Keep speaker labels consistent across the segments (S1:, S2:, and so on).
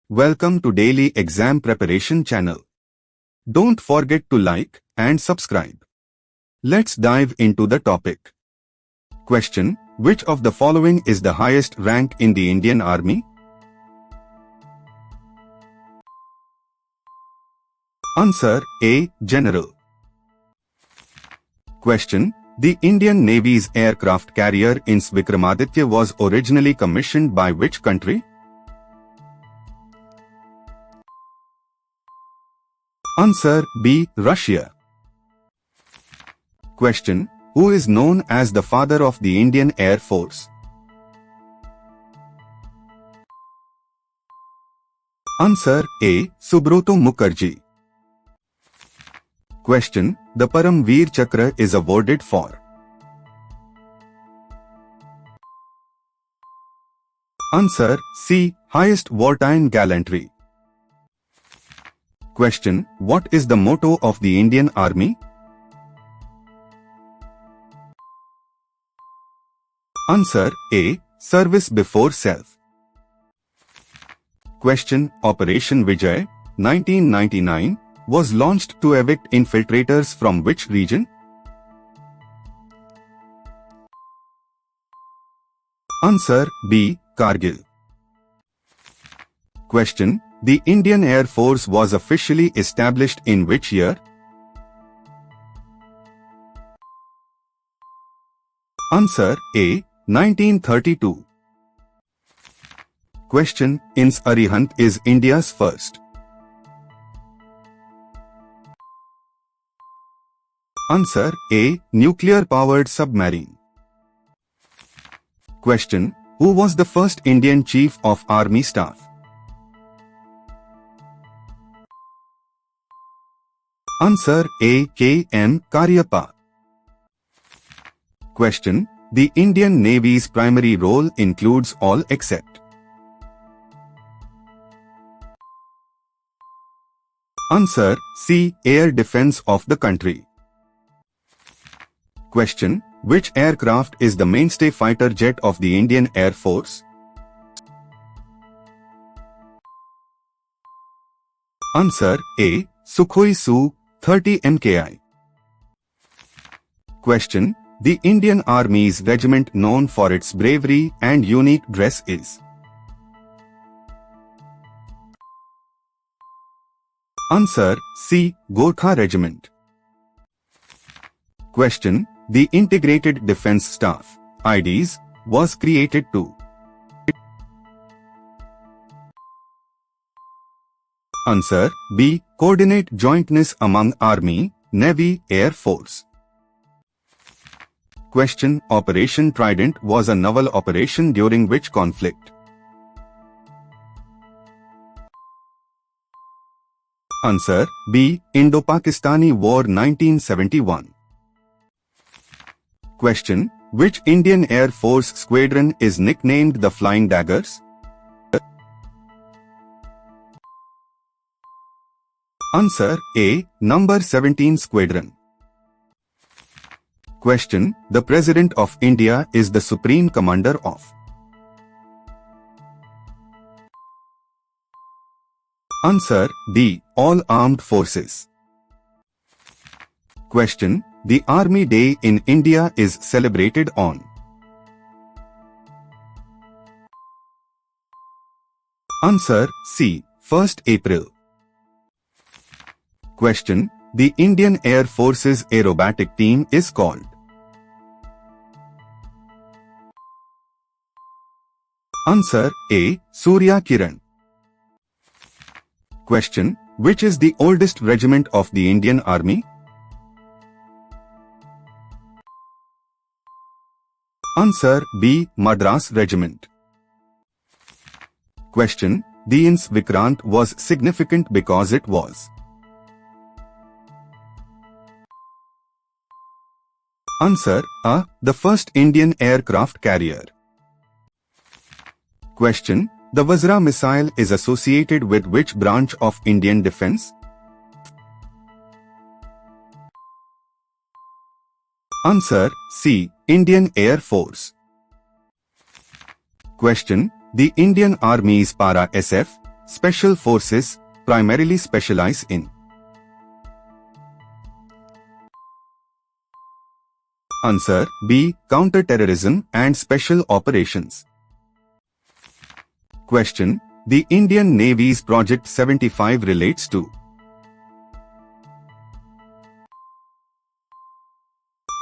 S1: Welcome to Daily Exam Preparation channel. Don't forget to like and subscribe. Let's dive into the topic. Question: which of the following is the highest rank in the Indian Army? Answer A. General. Question: the Indian Navy's aircraft carrier INS Vikramaditya was originally commissioned by which country? Answer B. Russia. Question: who is known as the father of the Indian Air Force? Answer A. Subrata Mukherjee. Question: the Param Veer Chakra is awarded for? Answer C. highest wartime gallantry. Question: what is the motto of the Indian Army? Answer A. service before self. Question: Operation Vijay, 1999, was launched to evict infiltrators from which region? Answer B. Kargil. Question: the Indian Air Force was officially established in which year? Answer A. 1932. Question: INS Arihant is India's first. Answer A. nuclear-powered submarine. Question: who was the first Indian Chief of Army Staff? Answer A. K. M. Karyappa. Question: the Indian Navy's primary role includes all except? Answer C. air defense of the country. Question: which aircraft is the mainstay fighter jet of the Indian Air Force? Answer A. Sukhoi Su-30 MKI. Question: the Indian Army's regiment known for its bravery and unique dress is? Answer C. Gorkha Regiment. Question: the Integrated Defence Staff, IDS, was created to? Answer B. coordinate jointness among Army, Navy, Air Force. Question: Operation Trident was a naval operation during which conflict? Answer B. Indo-Pakistani War 1971. Question: which Indian Air Force squadron is nicknamed the Flying Daggers? Answer A. Number 17 Squadron. Question: the President of India is the Supreme Commander of? Answer D. All Armed Forces. Question: the Army Day in India is celebrated on? Answer C. 1st April. Question: the Indian Air Force's aerobatic team is called? Answer A. Surya Kiran. Question: which is the oldest regiment of the Indian Army? Answer B. Madras Regiment. Question: the INS Vikrant was significant because it was? Answer A. the first Indian aircraft carrier. Question: the Vajra missile is associated with which branch of Indian Defence? Answer C. Indian Air Force. Question: the Indian Army's Para SF, Special forces primarily specialize in? Answer B. Counter-terrorism and special operations. Question. The Indian Navy's Project 75 relates to?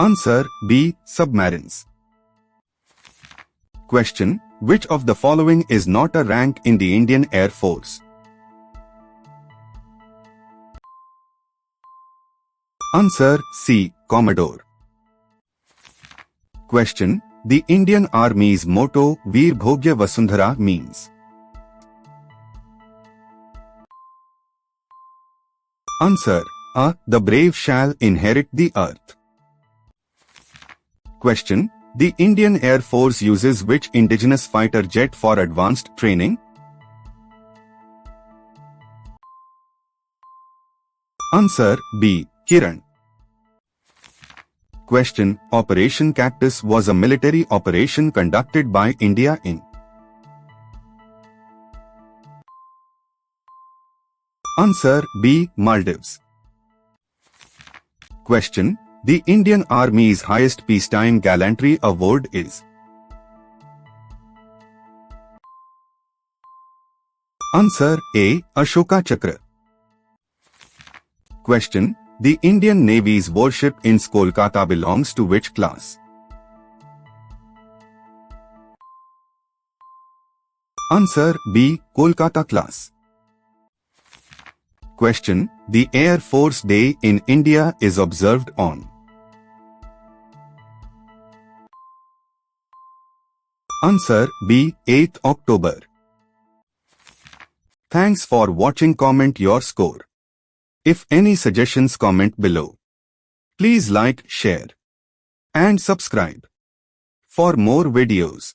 S1: Answer B. Submarines. Question. Which of the following is not a rank in the Indian Air Force? Answer C. Commodore. Question. The Indian Army's motto Veer Bhogya Vasundhara means? Answer A. The brave shall inherit the earth. Question. The Indian Air Force uses which indigenous fighter jet for advanced training? Answer B. Kiran. Question. Operation Cactus was a military operation conducted by India in? Answer B. Maldives. Question. The Indian Army's highest peacetime gallantry award is? Answer A. Ashoka Chakra. Question. The Indian Navy's warship in Kolkata belongs to which class? Answer B. Kolkata class. Question. The Air Force Day in India is observed on? Answer B. 8th October. Thanks for watching. Comment your score. If any suggestions, comment below. Please like, share and subscribe for more videos.